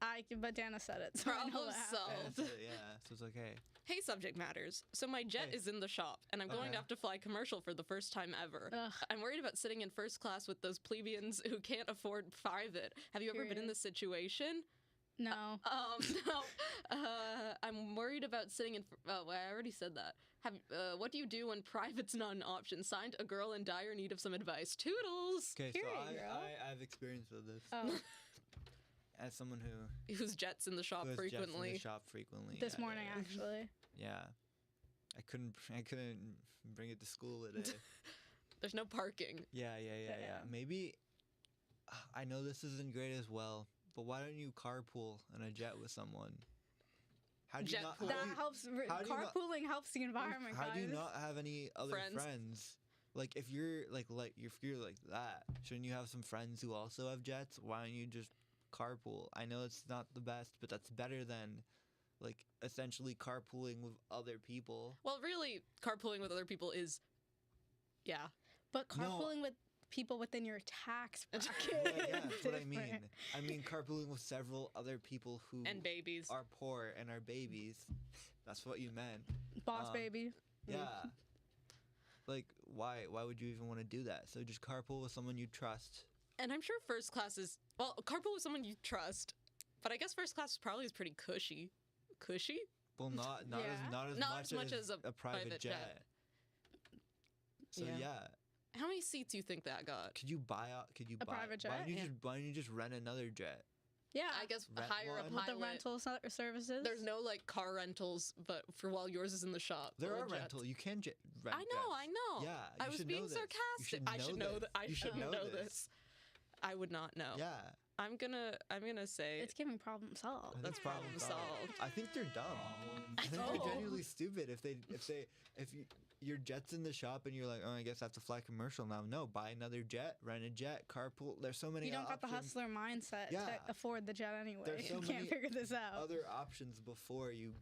E: I can, but Dana said it, so I know
A: Problem
E: what happened.
A: solved.
B: Yeah, so it's okay.
A: Hey, subject matters. So my jet
B: Hey.
A: is in the shop, and I'm going
B: Okay.
A: to have to fly commercial for the first time ever.
E: Ugh.
A: I'm worried about sitting in first class with those plebeians who can't afford private. Have you ever been in
E: Period.
A: this situation?
E: No.
A: No. I'm worried about sitting in. Oh, I already said that. What do you do when private's not an option? Signed, a girl in dire need of some advice. Toodles.
B: Okay, so
E: Period, girl.
B: I've experienced with this
E: Oh,
B: as someone who
A: Whose jet's in the shop
B: has jets in
A: frequently.
B: the shop frequently.
E: this
B: yeah,
E: morning
B: yeah,
E: actually.
B: Yeah. I couldn't bring it to school today.
A: There's no parking.
B: Yeah.
E: Damn.
B: Maybe I know this isn't great as well, but why don't you carpool in a jet with someone? How do you
A: Jet
B: not?
A: pool.
B: How
E: That
B: do you,
E: helps.
B: how do you not-
E: Carpooling helps the environment,
B: how do you
E: guys.
B: not have any other
A: Friends.
B: friends? Like if you're like if you're like that, shouldn't you have some friends who also have jets? Why don't you just carpool? I know it's not the best, but that's better than like essentially carpooling with other people.
A: Well, really, carpooling with other people is. Yeah.
E: But
B: No.
E: carpooling with people within your tax bracket.
B: Yeah,
E: is
B: that's what I mean.
E: different.
B: I mean carpooling with several other people who
A: And babies.
B: are poor and are babies. That's what you meant.
E: Boss
B: Um,
E: baby.
B: Yeah. Like why would you even want to do that? So just carpool with someone you trust.
A: And I'm sure first class is. Well, carpool with someone you trust. But I guess first class probably is pretty cushy. Cushy?
B: Well, not
E: Yeah.
B: not as much as a private jet.
A: jet.
B: So
A: Yeah.
B: yeah.
A: How many seats do you think that got?
B: Could you buy
E: A private
B: Why
E: jet?
B: don't you
A: Yeah.
B: just why don't you just rent another jet?
E: Yeah.
A: I guess
B: Rent
A: hire a
B: one?
E: with
A: pilot.
E: the rental services.
A: There's no like car rentals, but for while yours is in the shop.
B: There
A: or
B: are
A: jets.
B: rental. You can rent.
A: I know, I
B: jets.
A: know.
B: Yeah,
A: I
B: you
A: was
B: should
A: being
B: know this. You
A: sarcastic.
B: should
A: I should know that. I
B: You
A: should know this. I would not know.
B: Yeah,
A: I'm gonna say
E: It's giving problem solved.
B: that's problem
A: problem
B: solved.
A: solved.
B: I think they're dumb. I think
A: know.
B: they're genuinely stupid if your jet's in the shop and you're like, oh, I guess I have to fly commercial now. No, buy another jet, rent a jet, carpool. There's so many.
E: You don't got the
B: options.
E: hustler mindset
B: Yeah.
E: to afford the jet anyway.
B: There's so
E: You can't
B: many
E: figure this out.
B: Other options before you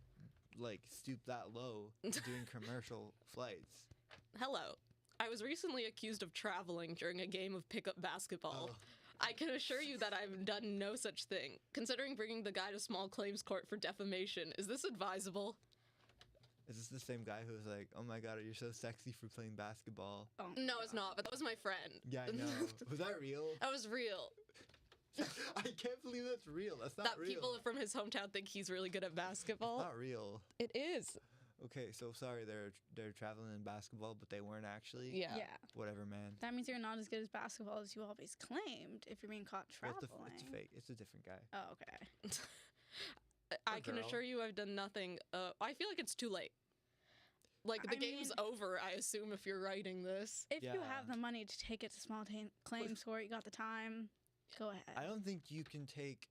B: like stoop that low to doing commercial flights.
A: Hello. I was recently accused of traveling during a game of pickup basketball.
B: Oh.
A: I can assure you that I've done no such thing. Considering bringing the guy to small claims court for defamation, is this advisable?
B: Is this the same guy who was like, oh my god, you're so sexy for playing basketball?
E: Oh,
A: No, it's not, but that was my friend.
B: Yeah, I know. Was that real?
A: That was real.
B: I can't believe that's real. That's not
A: That
B: real.
A: people from his hometown think he's really good at basketball.
B: Not real.
A: It is.
B: Okay, so sorry, they're traveling in basketball, but they weren't actually.
A: Yeah.
E: yeah.
B: Whatever, man.
E: That means you're not as good as basketball as you always claimed if you're being caught
B: Well,
E: traveling.
B: it's fake. It's a different guy.
E: Oh, okay.
A: I can
B: girl.
A: assure you I've done nothing. I feel like it's too late. Like, the
E: I
A: game's
E: mean-
A: over, I assume, if you're writing this.
E: If you
B: Yeah.
E: have the money to take it to small claims court, you got the time, go ahead.
B: I don't think you can take.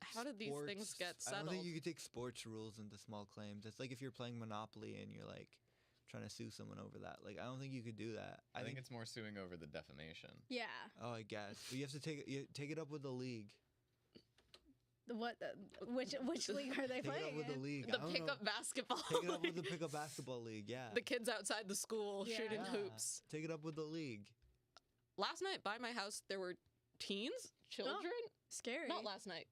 A: How did these things get
B: I don't
A: settled?
B: think you can take sports rules into small claims. It's like if you're playing Monopoly and you're like trying to sue someone over that. Like I don't think you could do that.
C: I think it's more suing over the defamation.
E: Yeah.
B: Oh, I guess. But you have to take it up with the league.
E: What? Which league are they
B: Take it up
E: playing?
B: with the
E: in?
B: league.
A: The
B: I don't
A: pickup
B: know.
A: basketball.
B: Take it up with the
A: league.
B: pickup basketball league. Yeah.
A: The kids outside the school
E: Yeah.
A: shooting
B: Yeah.
A: hoops.
B: Take it up with the league.
A: Last night by my house, there were teens, children.
E: Scary.
A: Not last night.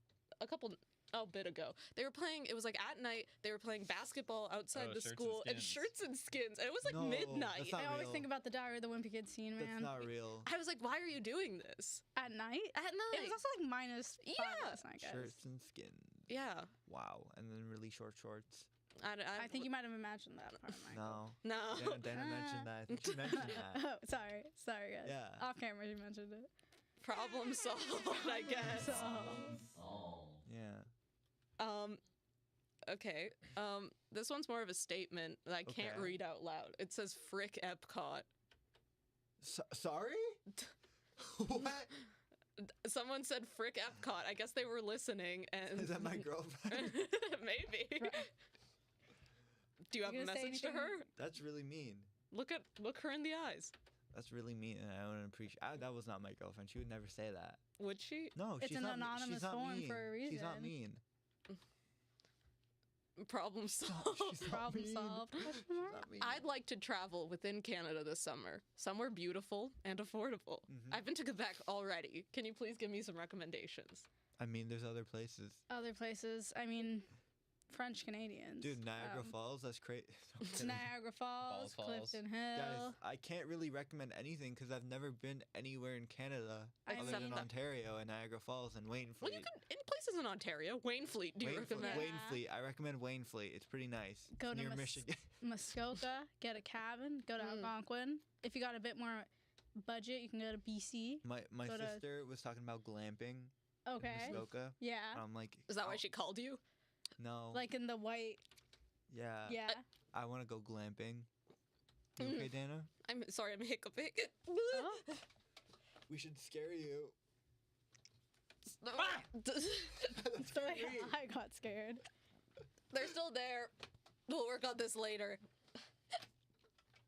A: A bit ago. They were playing, it was like at night, they were playing basketball outside
C: Oh,
A: the
C: shirts and
A: school and
C: skins.
A: shirts and skins. And it was like
B: No,
A: midnight.
B: that's not
E: I always
B: real.
E: think about the Diary of the Wimpy Kid scene,
B: That's
E: man.
B: not real.
A: I was like, why are you doing this?
E: At night?
A: At night.
E: It was also like minus 5
A: Yeah.
E: last night, guys.
B: Shirts and skins.
A: Yeah.
B: Wow. And then really short shorts.
E: I think you might have imagined that part, Michael.
B: No.
A: No.
B: Dana mentioned that. I think she mentioned that.
E: Oh, sorry, guys.
B: Yeah.
E: Off camera, you mentioned it.
A: Problem solved, I guess.
B: Yeah.
A: Okay. This one's more of a statement that I can't
B: Okay.
A: read out loud. It says frick Epcot.
B: Sorry? What?
A: Someone said frick Epcot. I guess they were listening and
B: Is that my girlfriend?
A: maybe. Do you have
E: You
A: a
E: gonna say
A: message to
E: anything?
A: her?
B: That's really mean.
A: Look her in the eyes.
B: That's really mean, and I don't appreciate. That was not my girlfriend. She would never say that.
A: Would she?
B: No,
E: It's
B: she's
E: an
B: not.
E: anonymous
B: she's not
E: form
B: mean.
E: for a
B: She's not
E: reason.
B: mean.
A: Problem solved.
B: She's not
E: Problem
B: mean.
E: solved. Question
B: She's
E: mark?
B: not mean.
A: I'd like to travel within Canada this summer, somewhere beautiful and affordable.
B: Mhm.
A: I've been to Quebec already. Can you please give me some recommendations?
B: I mean, there's other places.
E: Other places. I mean, French Canadians.
B: Dude, Niagara Falls. That's crazy.
E: Niagara Falls,
C: Falls.
E: Clifton Hill.
B: Guys, I can't really recommend anything because I've never been anywhere in Canada
E: I
B: other
A: Except
B: than
A: that-
B: Ontario and Niagara Falls and Wainfleet.
A: Well, you could any places in Ontario. Wainfleet, do you
B: Wainfleet,
A: recommend?
B: Wainfleet. I recommend Wainfleet. It's pretty nice.
E: Go
B: It's
E: to
B: near Michigan.
E: Muskoka, get a cabin, go to Algonquin. If you got a bit more budget, you can go to BC.
B: My
E: Go to-
B: sister was talking about glamping
E: Okay.
B: in Muskoka.
E: Yeah.
B: And I'm like,
A: Is that why
B: oh,
A: she called you?
B: No.
E: Like in the white.
B: yeah.
E: Yeah.
B: I want to go glamping. You okay, Dana?
A: I'm sorry, I'm hiccuping.
E: Oh.
B: We should scare you.
E: That's the way I got scared.
A: They're still there. We'll work on this later.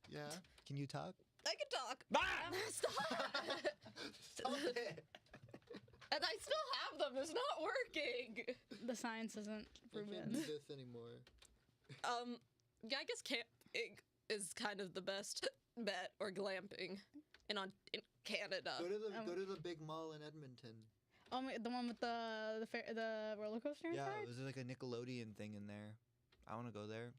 B: Yeah. Can you talk?
A: I can talk. Stop.
B: Stop it.
A: And I still have them. It's not working.
E: The science isn't
B: I can't do
E: proven.
B: this anymore.
A: Yeah, I guess camping is kind of the best bet, or glamping, in Canada.
B: Go to the big mall in Edmonton.
E: Oh, the one with the roller coaster
B: Yeah,
E: inside?
B: there's like a Nickelodeon thing in there. I want to go there.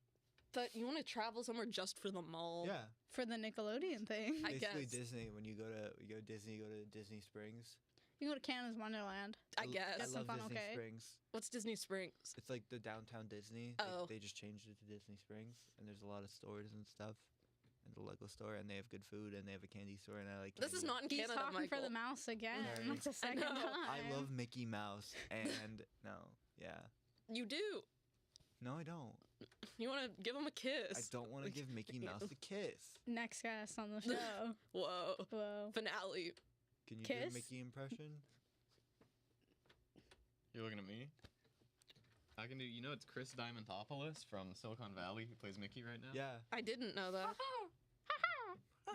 A: But you want to travel somewhere just for the mall?
B: Yeah.
E: For the Nickelodeon thing.
A: I
B: Basically
A: guess.
B: Disney. When you go to Disney, you go to Disney Springs.
E: You can go to Canada's Wonderland.
A: I guess.
B: I
E: That's some
B: love
E: fun,
B: Disney
E: okay?
B: Springs.
A: What's Disney Springs?
B: It's like the downtown Disney.
A: Oh.
B: They just changed it to Disney Springs, and there's a lot of stores and stuff. the Lego store, and they have good food, and they have a candy store, and I like.
A: This is
B: candy.
A: not in
E: He's
A: Canada,
E: talking
A: Michael.
E: for the mouse again.
B: Sorry.
E: That's the second
A: know.
E: time.
B: I love Mickey Mouse, and no, yeah,
A: You do.
B: no, I don't.
A: You want to give him a kiss.
B: I don't want to give Mickey Mouse a kiss.
E: Next guest on the show.
A: Whoa.
E: Whoa.
A: Finale.
B: Can you do
E: Kiss?
B: a Mickey impression?
C: You're looking at me? I can do, you know, it's Chris Diamantopoulos from Silicon Valley who plays Mickey right now?
B: Yeah.
A: I didn't know that.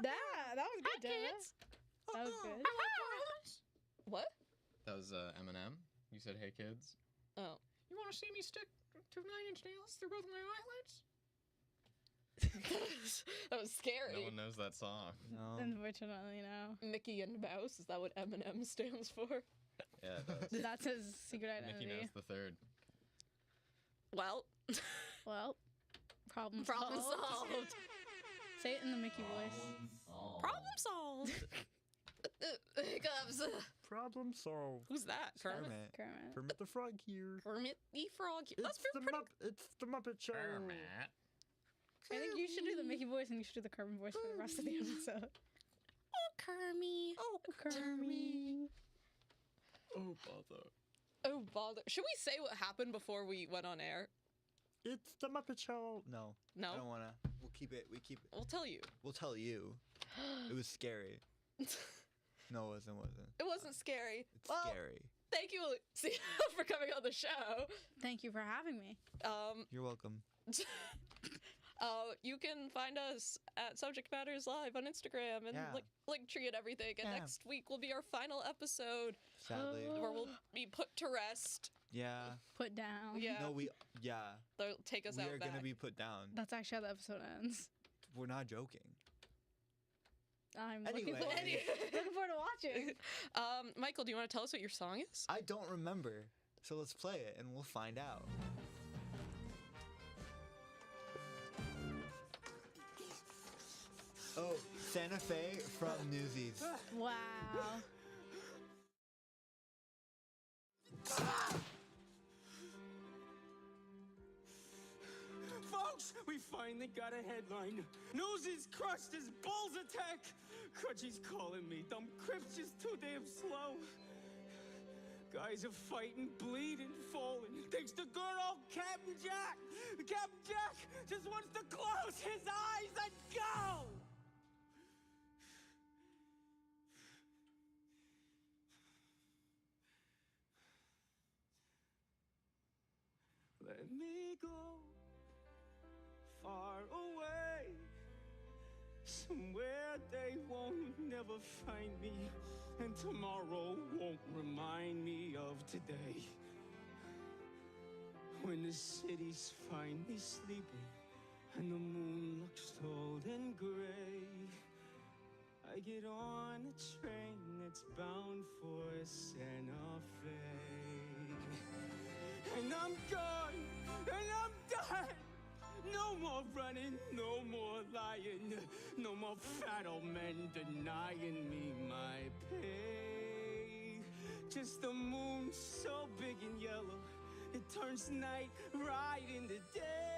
E: That was good, Dennis. That was good.
A: What?
C: That was Eminem. You said, hey kids.
A: Oh.
C: You want to see me stick 2 9-inch nails through both my eyelids?
A: That was scary.
C: No one knows that song.
B: No.
E: Unfortunately, no.
A: Mickey and Mouse. Is that what Eminem stands for?
C: Yeah, it does.
E: That's his secret
C: Mickey
E: identity.
C: Mouse the Third.
A: Well,
E: Well, problem
A: problem
E: solved.
A: solved.
E: Say it in the Mickey voice.
A: Problem solved. Hiccups.
B: Problem solved.
A: Who's that? Kermit?
E: Kermit.
B: Kermit the Frog here.
A: Kermit the Frog. That's pretty.
B: It's the Muppet Show.
E: I think you should do the Mickey voice and you should do the Kermit voice for the rest of the episode.
A: Oh, Kermit.
E: Oh, Kermit.
C: Oh, bother.
A: Oh, bother. Should we say what happened before we went on air?
B: It's the Muppet Show. No.
A: No.
B: I don't wanna. We'll keep it. We keep it.
A: We'll tell you.
B: We'll tell you. It was scary. No, it wasn't.
A: It wasn't scary.
B: It's
A: Well,
B: scary.
A: Thank you, Lucia, for coming on the show.
E: Thank you for having me.
B: You're welcome.
A: You can find us at Subject Matters Live on Instagram and
B: Yeah.
A: Linktree and everything. And
B: Yeah.
A: next week will be our final episode
B: Sadly.
A: where we'll be put to rest.
B: Yeah.
E: Put down.
A: Yeah,
B: No, yeah.
A: they'll take us
B: We
A: out
B: are
A: back.
B: gonna be put down.
E: That's actually how the episode ends.
B: We're not joking.
E: I'm looking,
B: Anyway.
E: looking forward to watching.
A: Michael, do you want to tell us what your song is?
B: I don't remember. So let's play it and we'll find out. Oh, Santa Fe from Newsies.
E: Wow.
F: Folks, we finally got a headline. Newsies crushed his Bulls attack. Crutchy's calling me. Dumb Crip's just too damn slow. Guys are fighting, bleeding, falling. Thanks to good old Captain Jack. Captain Jack just wants to close his eyes and go. Let me go far away, somewhere they won't never find me, and tomorrow won't remind me of today. When the city's finally sleeping and the moon looks cold and gray, I get on a train that's bound for Santa Fe. And I'm gone, and I'm done. No more running, no more lying, no more fat old men denying me my pay. Just the moon so big and yellow, it turns night right into day.